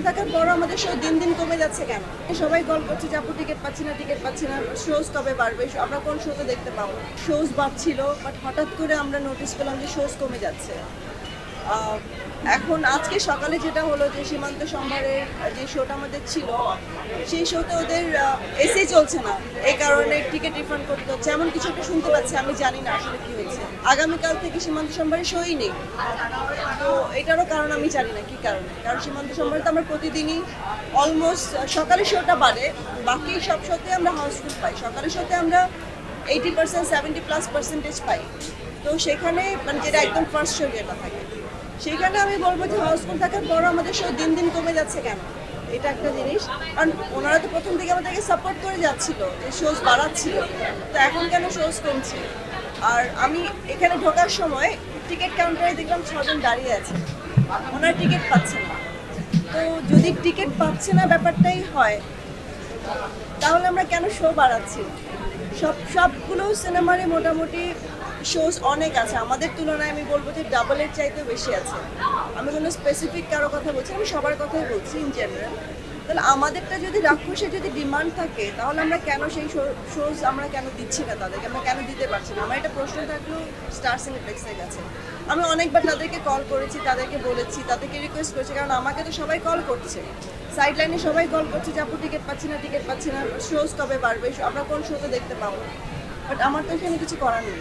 Housefull থাকার পরও আমাদের শো দিন দিন কমে যাচ্ছে কেন? সবাই কল করছে যে আপু টিকিট পাচ্ছি না, শোজ কবে বাড়বে, আমরা কোন শোতে দেখতে পাবো? শোজ বাড়ছিল, বাট হঠাৎ করে আমরা নোটিস পেলাম যে শোজ কমে যাচ্ছে। এখন আজকে সকালে যেটা হলো যে সীমান্ত সম্ভারের যে শোটা আমাদের ছিল, সেই শোতে ওদের এসি চলছে না, এই কারণে টিকিট রিফান্ড করতে হচ্ছে, এমন কিছু একটা শুনতে পাচ্ছি, আমি জানি না আসলে কি হয়েছে। আগামীকাল থেকে সীমান্ত সম্ভারে শোই নেই, তো এটারও কারণ আমি জানি না কি কারণে। কারণ সীমান্ত সম্ভারে তো আমরা প্রতিদিনই অলমোস্ট সকালে শোটা বাড়ে, বাকি সব শোতে আমরা হাউসফুল পাই। সকালের শোতে আমরা 80% 70+% পাই, তো সেখানে মানে যেটা একদম ফার্স্ট শো যেটা থাকে, সেইখানে আমি বলবো যে হাউসফুল থাকার পরও আমাদের শো দিন দিন কমে যাচ্ছে কেন, এটা একটা জিনিস। কারণ ওনারা তো প্রথম থেকে আমাদেরকে সাপোর্ট করে যাচ্ছিল, যে শোজ বাড়াচ্ছিল, তো এখন কেন শোজ কমছে? আর আমি এখানে ঢোকার সময় টিকিট কাউন্টারে দেখলাম 6 জন দাঁড়িয়ে আছে, ওনারা টিকিট পাচ্ছে না। তো যদি টিকিট পাচ্ছে না ব্যাপারটাই হয়, তাহলে আমরা কেন শো বাড়াচ্ছি? সবগুলো সিনেমারই মোটামুটি শোজ অনেক আছে, আমাদের তুলনায় আমি বলবো যে ডাবলের চাইতেও বেশি আছে। আমি কোনো স্পেসিফিক কারো কথা বলছি, আমি সবার কথাই বলছি ইন জেনারেল। তাহলে আমাদেরটা যদি রাক্ষসের যদি ডিমান্ড থাকে, তাহলে আমরা কেন সেই শোজ আমরা কেন দিচ্ছি না তাদেরকে, আমরা কেন দিতে পারছি না? আমার একটা প্রশ্ন থাকলো স্টার সিনেপ্লেক্সের কাছে। আমি অনেকবার তাদেরকে কল করেছি, তাদেরকে বলেছি, তাদেরকে রিকোয়েস্ট করেছি, কারণ আমাকে তো সবাই কল করছে, সাইড লাইনে সবাই কল করছে যে আপু টিকিট পাচ্ছি না, শোজ কবে বাড়বে, আমরা কোন শোতে দেখতে পাবো? বাট আমার তো এখানে কিছু করার নেই।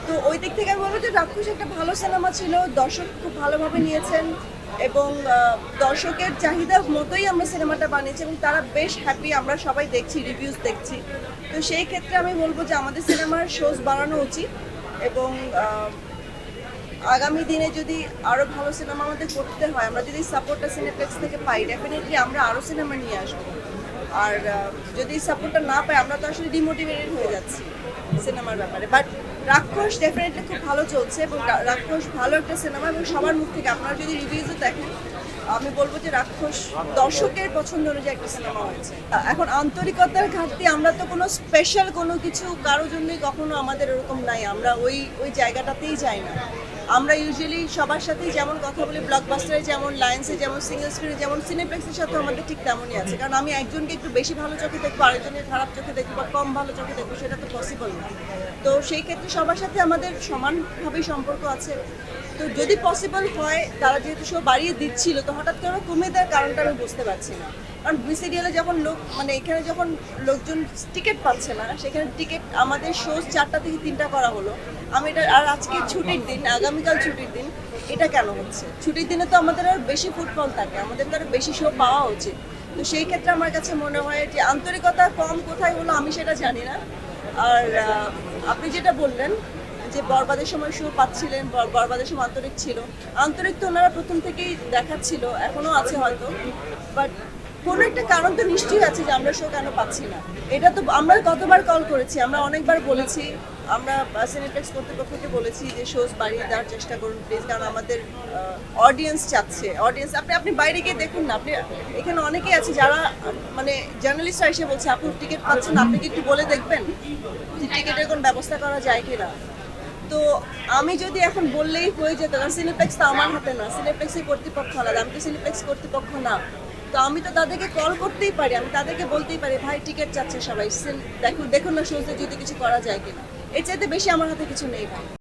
তো ওই দিক থেকে আমি বলবো যে রাক্ষস একটা ভালো সিনেমা ছিল, দর্শক খুব ভালোভাবে নিয়েছেন, এবং দর্শকের চাহিদা মতোই আমরা সিনেমাটা বানিয়েছি, এবং তারা বেশ হ্যাপি, আমরা সবাই দেখছি, রিভিউজ দেখছি। তো সেই ক্ষেত্রে আমি বলবো যে আমাদের সিনেমার শোজ বাড়ানো উচিত, এবং আগামী দিনে যদি আরও ভালো সিনেমা আমাদের করতে হয়, আমরা যদি সাপোর্টটা সিনেপ্লেক্স থেকে পাই, ডেফিনেটলি আমরা আরও সিনেমা নিয়ে আসবো। আর যদি সাপোর্টটা না পাই, আমরা তো আসলে ডিমোটিভেটেড হয়ে যাচ্ছি সিনেমার ব্যাপারে। বাট রাক্ষস ডেফিনেটলি খুব ভালো চলছে, এবং রাক্ষস ভালো একটা সিনেমা, এবং সবার মুখ থেকে আপনারা যদি রিভিউজও দেখেন, আমি বলবো যে রাক্ষস দর্শকের পছন্দ অনুযায়ী একটা সিনেমা হয়েছে। এখন আন্তরিকতার ঘাটতি, আমরা তো কোনো স্পেশাল কোনো কিছু কারোর জন্যই কখনো আমাদের এরকম নাই, আমরা ওই জায়গাটাতেই যাই না। আমরা ইউজুয়ালি সবার সাথেই যেমন কথা বলি, ব্লকবাস্টারে যেমন, লায়েন্সে যেমন, সিঙ্গেল স্ক্রিনে যেমন, সিনেপ্লেক্সের সাথে আমাদের ঠিক তেমনই আছে। কারণ আমি একজনকে একটু বেশি ভালো চোখে দেখবো, আরেকজনের খারাপ চোখে দেখবো, বা কম ভালো চোখে দেখবো, সেটা তো পসিবল না। তো সেই ক্ষেত্রে সবার সাথে আমাদের সমানভাবেই সম্পর্ক আছে। তো যদি পসিবল হয়, তারা যেহেতু শো বাড়িয়ে দিচ্ছিল, তো হঠাৎ করে কমে দেওয়ার কারণটা আমি বুঝতে পারছি না। কারণ বিসিডিএলে যখন মানে এখানে যখন লোকজন টিকিট পাচ্ছে না, সেখানে টিকিট আমাদের শো 4টা থেকে 3টা করা হলো। আমি এটা, আর আজকে ছুটির দিন, আগামীকাল ছুটির দিন, এটা কেন হচ্ছে? ছুটির দিনে তো আমাদের আর বেশি ফুটফল থাকে, আমাদের তো আরও বেশি শো পাওয়া উচিত। তো সেই ক্ষেত্রে আমার কাছে মনে হয় যে আন্তরিকতা কম কোথায় হলো আমি সেটা জানি না। আর আপনি যেটা বললেন যে বরবাদের সময় শো পাচ্ছিলেন, বরবাদের সময় আন্তরিক তো ওনারা প্রথম থেকেই দেখাচ্ছিল, এখনও আছে হয়তো, বাট কোনো একটা কারণ তো নিশ্চয়ই আছে যে আমরা শো কেন পাচ্ছি না। এটা তো আমরা কতবার কল করেছি, আমরা অনেকবার বলেছি, আমরা সিনেপ্লেক্স কর্তৃপক্ষকে বলেছি যে শোজ বাড়িয়ে দেওয়ার চেষ্টা করুন প্লিজ, কারণ আমাদের অডিয়েন্স চাচ্ছে। অডিয়েন্স আপনি বাইরে গিয়ে দেখুন না, আপনি এখানে অনেকেই আছে যারা মানে জার্নালিস্টরা এসে বলছে আপু টিকিট পাচ্ছেন, আপনি কি একটু বলে দেখবেন যে টিকিটের কোনো ব্যবস্থা করা যায় কিনা? তো আমি যদি এখন বললেই হয়ে যেত, কারণ সিনেপ্লেক্স তো আমার হাতে না, সিনেপ্লেক্সের কর্তৃপক্ষ আলাদা, আমি তো সিনেপ্লেক্স কর্তৃপক্ষ না। তো আমি তো তাদেরকে কল করতেই পারি, আমি তাদেরকে বলতেই পারি ভাই টিকিট চাচ্ছে সবাই, দেখুন না শোতে যদি কিছু করা যায় কিনা। এর চাইতে বেশি আমার হাতে কিছু নেই ভাই।